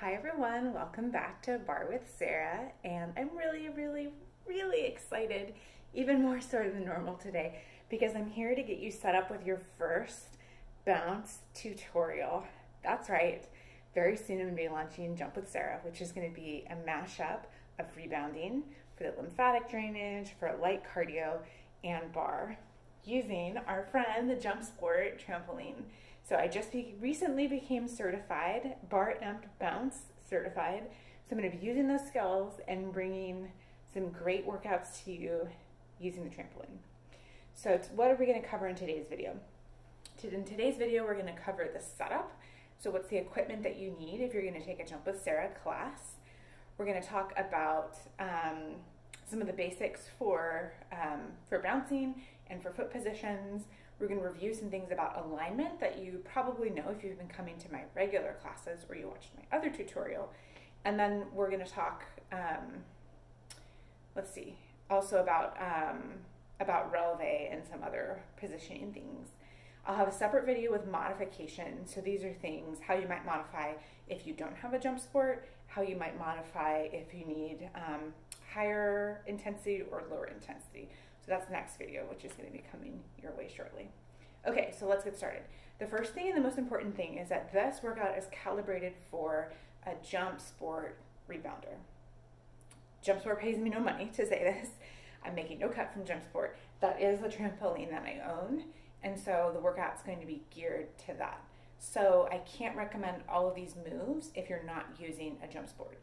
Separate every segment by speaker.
Speaker 1: Hi everyone, welcome back to Barre with Sarah, and I'm really excited, even more so than normal today, because I'm here to get you set up with your first bounce tutorial. That's right, very soon I'm going to be launching Jump with Sarah, which is going to be a mashup of rebounding for the lymphatic drainage, for light cardio, and barre, using our friend, the JumpSport trampoline. So I just recently became certified, Barre Amped Bounce certified. So I'm going to be using those skills and bringing some great workouts to you using the trampoline. So what are we going to cover in today's video? In today's video, we're going to cover the setup. So what's the equipment that you need if you're going to take a Jump with Sarah class? We're going to talk about some of the basics for bouncing and for foot positions. We're going to review some things about alignment that you probably know if you've been coming to my regular classes or you watched my other tutorial. And then we're going to talk, also about releve and some other positioning things. I'll have a separate video with modifications. So these are things, how you might modify if you don't have a JumpSport, how you might modify if you need higher intensity or lower intensity. So that's the next video, which is going to be coming your way shortly. Okay, so let's get started. The first thing and the most important thing is that this workout is calibrated for a JumpSport rebounder. JumpSport pays me no money to say this. I'm making no cut from JumpSport. That is the trampoline that I own, and so the workout's going to be geared to that. So I can't recommend all of these moves if you're not using a JumpSport.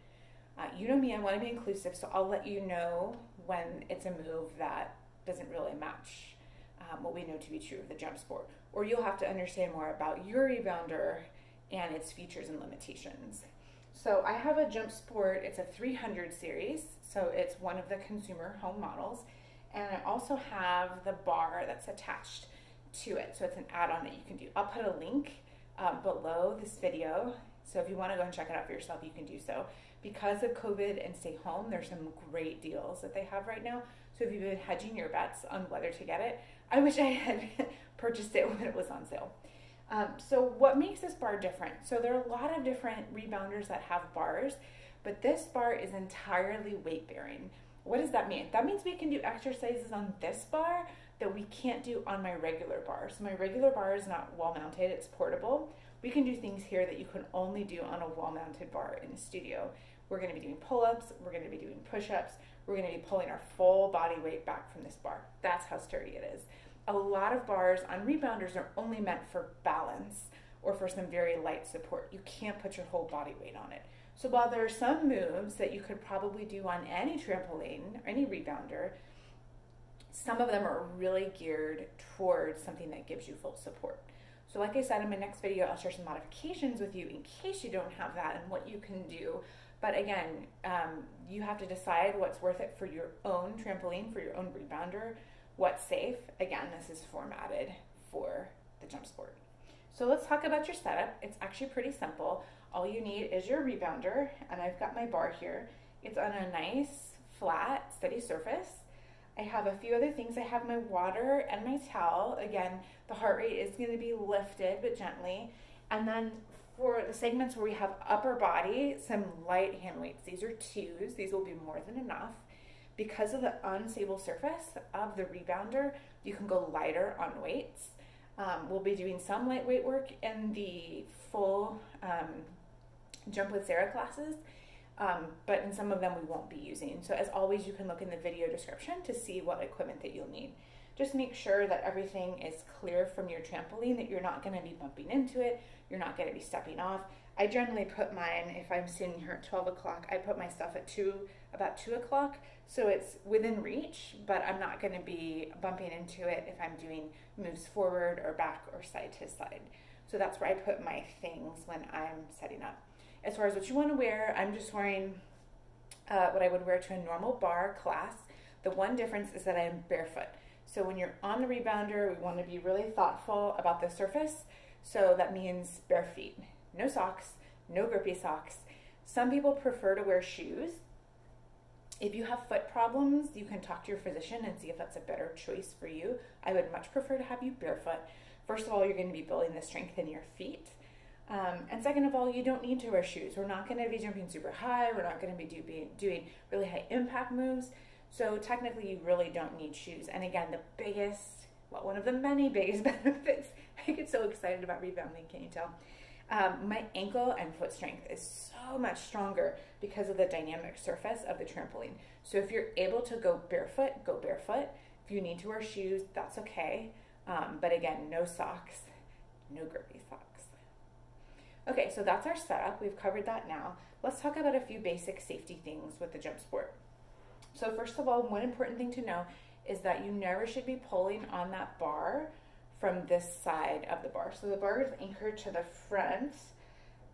Speaker 1: You know me, I want to be inclusive, so I'll let you know when it's a move that doesn't really match what we know to be true of the JumpSport, or you'll have to understand more about your rebounder and its features and limitations. So I have a JumpSport, it's a 300 series, so it's one of the consumer home models, and I also have the bar that's attached to it, so it's an add-on that you can do. I'll put a link below this video, so if you want to go and check it out for yourself, you can do so. Because of COVID and stay home, there's some great deals that they have right now. So if you've been hedging your bets on whether to get it, I wish I had purchased it when it was on sale. So what makes this bar different? So there are a lot of different rebounders that have bars, but this bar is entirely weight bearing. What does that mean? That means we can do exercises on this bar that we can't do on my regular bar. So my regular bar is not wall mounted, it's portable. We can do things here that you can only do on a wall mounted bar in the studio. We're going to be doing pull-ups, we're going to be doing push-ups, we're going to be pulling our full body weight back from this bar. That's how sturdy it is. A lot of bars on rebounders are only meant for balance or for some very light support. You can't put your whole body weight on it. So while there are some moves that you could probably do on any trampoline, or any rebounder, some of them are really geared towards something that gives you full support. So like I said, in my next video, I'll share some modifications with you in case you don't have that and what you can do. But again, you have to decide what's worth it for your own trampoline, for your own rebounder, what's safe. Again, this is formatted for the JumpSport. So let's talk about your setup. It's actually pretty simple. All you need is your rebounder, and I've got my bar here. It's on a nice, flat, steady surface. I have a few other things. I have my water and my towel. Again, the heart rate is going to be lifted, but gently. And then for the segments where we have upper body, some light hand weights. These are 2s. These will be more than enough. Because of the unstable surface of the rebounder, you can go lighter on weights. We'll be doing some lightweight work in the full Jump with Sarah classes. But in some of them we won't be using. So as always, you can look in the video description to see what equipment that you'll need. Just make sure that everything is clear from your trampoline, that you're not going to be bumping into it, you're not going to be stepping off. I generally put mine, if I'm sitting here at 12 o'clock, I put my stuff at about 2 o'clock, so it's within reach, but I'm not going to be bumping into it if I'm doing moves forward or back or side to side. So that's where I put my things when I'm setting up. As far as what you want to wear, I'm just wearing what I would wear to a normal bar class. The one difference is that I am barefoot. So when you're on the rebounder, we want to be really thoughtful about the surface. So that means bare feet. No socks, no grippy socks. Some people prefer to wear shoes. If you have foot problems, you can talk to your physician and see if that's a better choice for you. I would much prefer to have you barefoot. First of all, you're going to be building the strength in your feet. And second of all, you don't need to wear shoes. We're not going to be jumping super high. We're not going to be doing really high impact moves. So technically, you really don't need shoes. And again, one of the many biggest benefits, I get so excited about rebounding, can you tell? My ankle and foot strength is so much stronger because of the dynamic surface of the trampoline. So if you're able to go barefoot, go barefoot. If you need to wear shoes, that's okay. But again, no socks, no grippy socks. Okay, so that's our setup. We've covered that now. Let's talk about a few basic safety things with the jump sport. So first of all, one important thing to know is that you never should be pulling on that bar from this side of the bar. So the bar is anchored to the front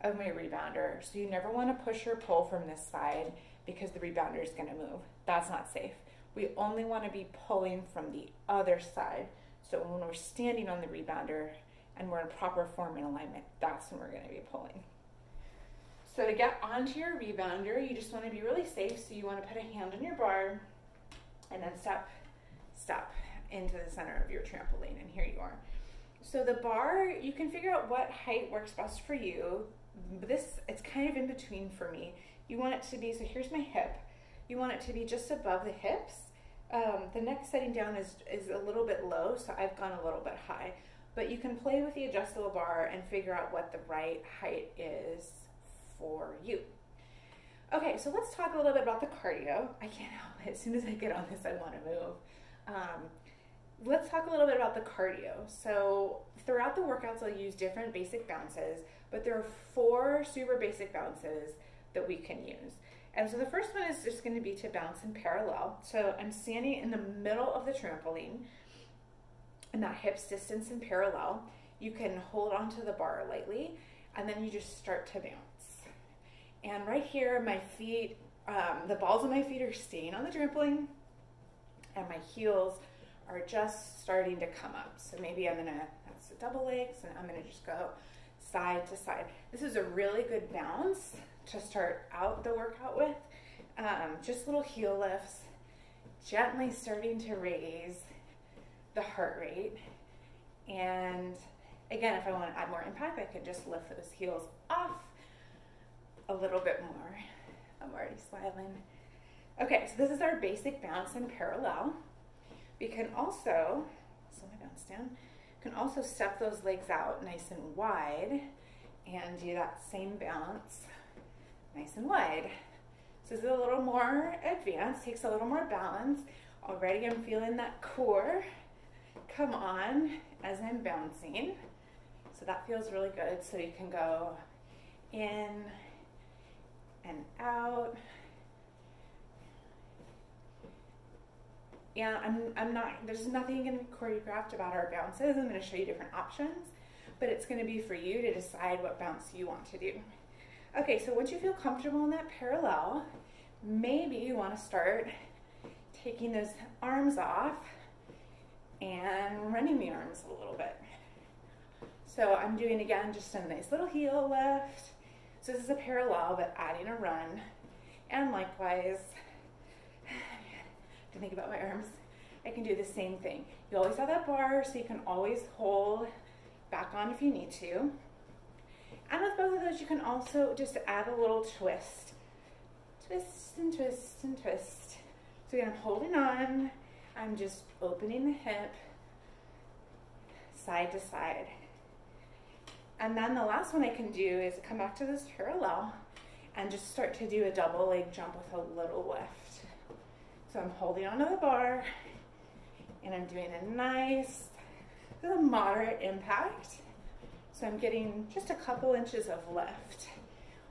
Speaker 1: of my rebounder. So you never want to push or pull from this side because the rebounder is going to move. That's not safe. We only want to be pulling from the other side. So when we're standing on the rebounder and we're in proper form and alignment, that's when we're going to be pulling. So to get onto your rebounder, you just want to be really safe. So you want to put a hand on your bar and then step into the center of your trampoline, and here you are. So the bar, you can figure out what height works best for you. It's kind of in between for me. You want it to be, so here's my hip. You want it to be just above the hips. The next setting down is a little bit low, so I've gone a little bit high. But you can play with the adjustable bar and figure out what the right height is for you. Okay, so let's talk a little bit about the cardio. I can't help it. As soon as I get on this, I want to move. Let's talk a little bit about the cardio. So throughout the workouts, I'll use different basic bounces, but there are 4 super basic bounces that we can use. And so the first one is just going to be to bounce in parallel. So I'm standing in the middle of the trampoline, and that hips distance in parallel. You can hold onto the bar lightly, and then you just start to bounce. And right here, my feet, the balls of my feet are staying on the trampoline, and my heels are just starting to come up. So maybe that's a double legs, and I'm gonna just go side to side. This is a really good bounce to start out the workout with. Just little heel lifts, gently starting to raise the heart rate. And again, if I want to add more impact, I could just lift those heels off a little bit more. I'm already smiling. Okay, so this is our basic bounce in parallel. We can also, slow my bounce down, can also step those legs out nice and wide and do that same bounce nice and wide. So this is a little more advanced, takes a little more balance. Already I'm feeling that core come on as I'm bouncing. So that feels really good. So you can go in and out. Yeah, there's nothing choreographed about our bounces. I'm going to show you different options, but it's going to be for you to decide what bounce you want to do. Okay, so once you feel comfortable in that parallel, maybe you want to start taking those arms off and running the arms a little bit. So I'm doing, again, just a nice little heel lift. So this is a parallel, but adding a run. And likewise, to think about my arms, I can do the same thing. You always have that bar, so you can always hold back on if you need to. And with both of those, you can also just add a little twist. Twist and twist and twist. So again, I'm holding on. I'm just opening the hip side to side. And then the last one I can do is come back to this parallel and just start to do a double leg jump with a little lift. So I'm holding onto the bar and I'm doing a nice, moderate impact. So I'm getting just a couple inches of lift.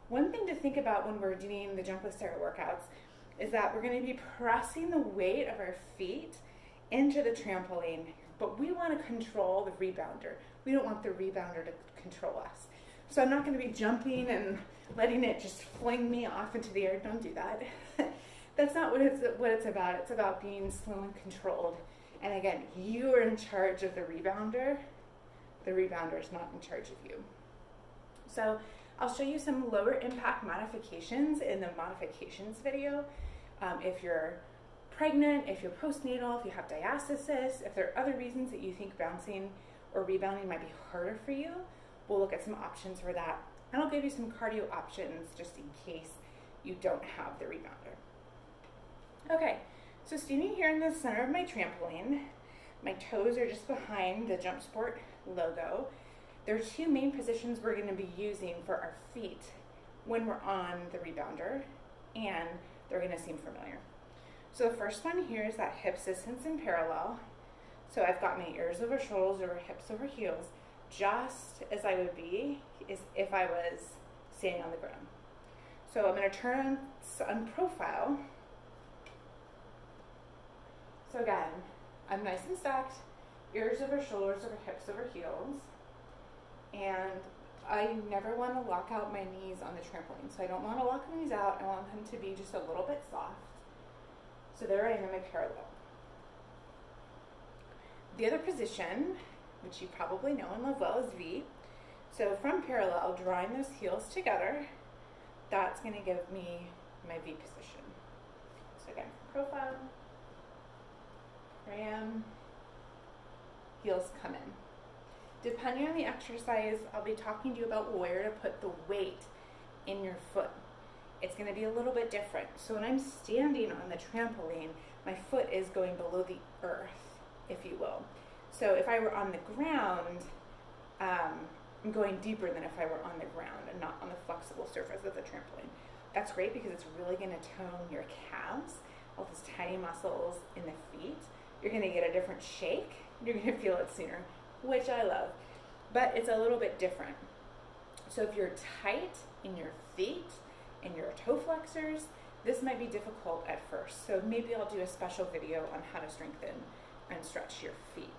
Speaker 1: One thing to think about when we're doing the Jump with Sarah workouts is that we're going to be pressing the weight of our feet into the trampoline, but we want to control the rebounder. We don't want the rebounder to control us. So I'm not going to be jumping and letting it just fling me off into the air. Don't do that. That's not what it's about. It's about being slow and controlled. And again, you are in charge of the rebounder. The rebounder is not in charge of you. So I'll show you some lower impact modifications in the modifications video. If you're pregnant, if you're postnatal, if you have diastasis, if there are other reasons that you think bouncing or rebounding might be harder for you, we'll look at some options for that. And I'll give you some cardio options just in case you don't have the rebounder. Okay, so standing here in the center of my trampoline, my toes are just behind the JumpSport logo. There are two main positions we're going to be using for our feet when we're on the rebounder, and they're going to seem familiar. So the first one here is that hip distance in parallel. So I've got my ears over shoulders over hips over heels, just as I would be if I was standing on the ground. So I'm going to turn on profile. So again, I'm nice and stacked, ears over shoulders over hips over heels, and I never want to lock out my knees on the trampoline. So I don't want to lock my knees out. I want them to be just a little bit soft. So there I am in my parallel. The other position, which you probably know and love well, is V. So from parallel, drawing those heels together, that's going to give me my V position. So again, profile, here I am, heels come in. Depending on the exercise, I'll be talking to you about where to put the weight in your foot. It's going to be a little bit different. So when I'm standing on the trampoline, my foot is going below the earth, if you will. So if I were on the ground, I'm going deeper than if I were on the ground and not on the flexible surface of the trampoline. That's great because it's really going to tone your calves, all those tiny muscles in the feet. You're going to get a different shake. You're going to feel it sooner, which I love. But it's a little bit different. So if you're tight in your feet and your toe flexors, this might be difficult at first. So maybe I'll do a special video on how to strengthen and stretch your feet.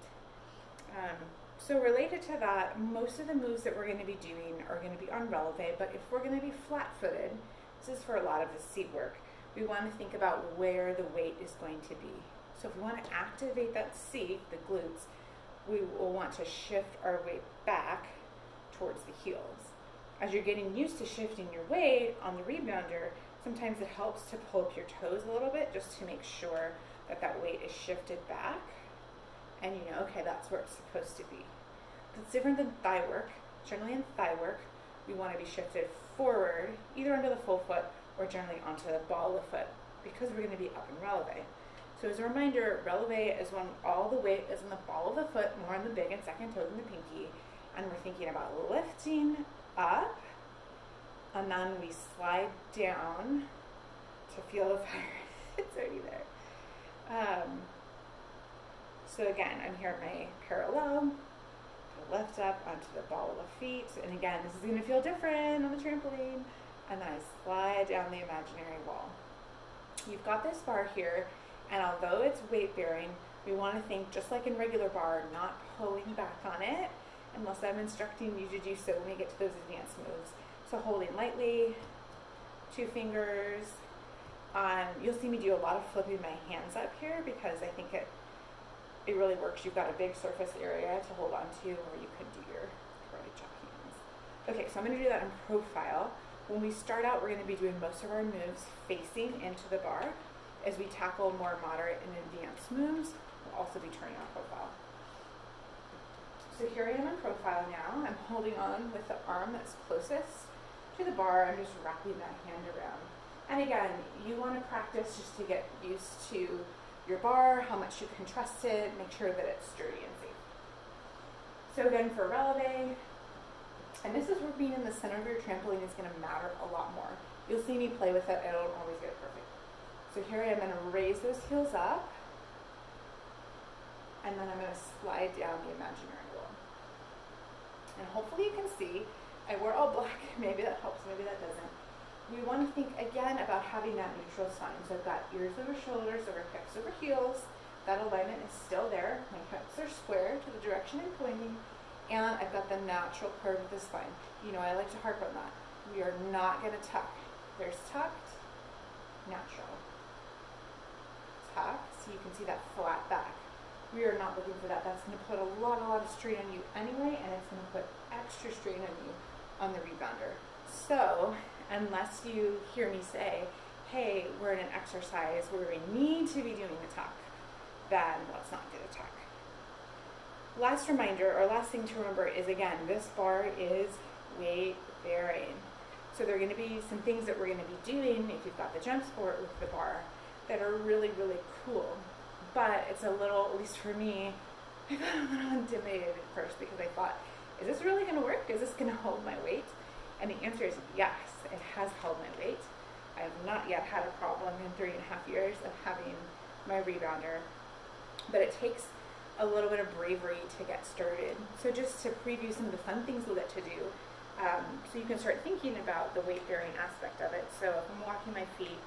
Speaker 1: So related to that, most of the moves that we're going to be doing are going to be on releve, but if we're going to be flat-footed, this is for a lot of the seat work, we want to think about where the weight is going to be. So if we want to activate that seat, the glutes, we will want to shift our weight back towards the heels. As you're getting used to shifting your weight on the rebounder, sometimes it helps to pull up your toes a little bit just to make sure that that weight is shifted back. And you know, okay, that's where it's supposed to be. That's different than thigh work. Generally in thigh work, we want to be shifted forward, either under the full foot or generally onto the ball of the foot, because we're going to be up in releve. So as a reminder, releve is when all the weight is on the ball of the foot, more on the big and second toes and the pinky, and we're thinking about lifting up, and then we slide down to feel the fire. It's already there. So again, I'm here at my parallel, lift up onto the ball of the feet, and again, this is going to feel different on the trampoline, and then I slide down the imaginary wall. You've got this bar here, and although it's weight bearing, we want to think just like in regular bar, not pulling back on it, unless I'm instructing you to do so when we get to those advanced moves. So holding lightly, 2 fingers. You'll see me do a lot of flipping my hands up here because I think it really works. You've got a big surface area to hold on to, or you could do your karate chop hands. Okay, so I'm going to do that in profile. When we start out, we're going to be doing most of our moves facing into the bar. As we tackle more moderate and advanced moves, we'll also be turning on profile. So here I am in profile now. I'm holding on with the arm that's closest to the bar. I'm just wrapping that hand around. And again, you want to practice just to get used to your bar, how much you can trust it, make sure that it's sturdy and safe. So again, for releve, and this is where being in the center of your trampoline is going to matter a lot more. You'll see me play with it. I don't always get it perfect. So here I am going to raise those heels up, and then I'm going to slide down the imaginary wall. And hopefully you can see, I wore all black. Maybe that helps, maybe that doesn't. We want to think again about having that neutral spine. So I've got ears over shoulders, over hips over heels. That alignment is still there. My hips are square to the direction I'm pointing. And I've got the natural curve of the spine. You know, I like to harp on that. We are not going to tuck. There's tucked, natural. Tuck, so you can see that flat back. We are not looking for that. That's going to put a lot of strain on you anyway, and it's going to put extra strain on you on the rebounder. So, unless you hear me say, hey, we're in an exercise where we need to be doing a tuck, then let's not do the tuck. Last reminder, or last thing to remember is, again, this bar is weight bearing. So there are going to be some things that we're going to be doing if you've got the JumpSport with the bar that are really, really cool. But it's a little, at least for me, I got a little intimidated at first because I thought, is this really going to work? Is this going to hold my weight? And the answer is yes, it has held my weight. I have not yet had a problem in 3.5 years of having my rebounder, but it takes a little bit of bravery to get started. So just to preview some of the fun things we'll get to do, so you can start thinking about the weight bearing aspect of it. So if I'm walking my feet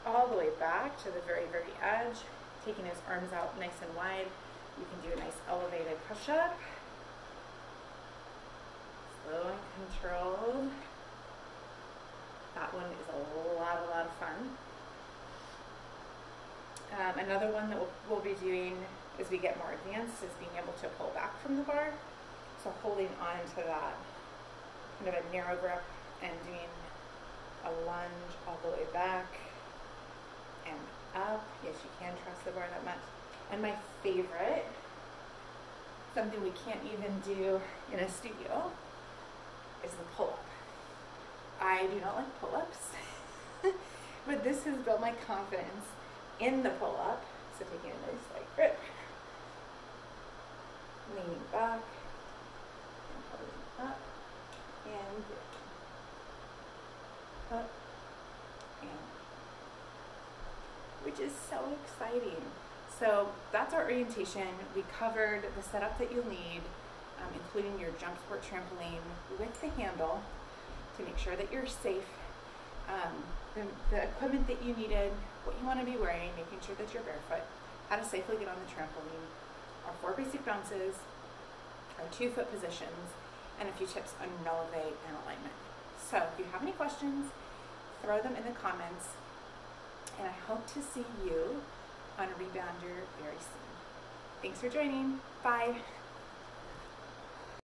Speaker 1: all the way back to the very, very edge, taking those arms out nice and wide, you can do a nice elevated push-up. Slow and controlled. That one is a lot of fun. Another one that we'll be doing as we get more advanced is being able to pull back from the bar. So holding on to that kind of a narrow grip and doing a lunge all the way back and up. Yes, you can trust the bar that much. And my favorite, something we can't even do in a studio, is the pull-up. I do not like pull-ups, but this has built my confidence in the pull-up. So taking a nice light grip, leaning back, and holding up, and up, and which is so exciting. So that's our orientation. We covered the setup that you'll need, including your JumpSport trampoline with the handle to make sure that you're safe, the equipment that you needed, what you want to be wearing, making sure that you're barefoot, how to safely get on the trampoline, our 4 basic bounces, our 2-foot positions, and a few tips on releve and alignment. So if you have any questions, throw them in the comments, and I hope to see you on a rebounder very soon. Thanks for joining. Bye.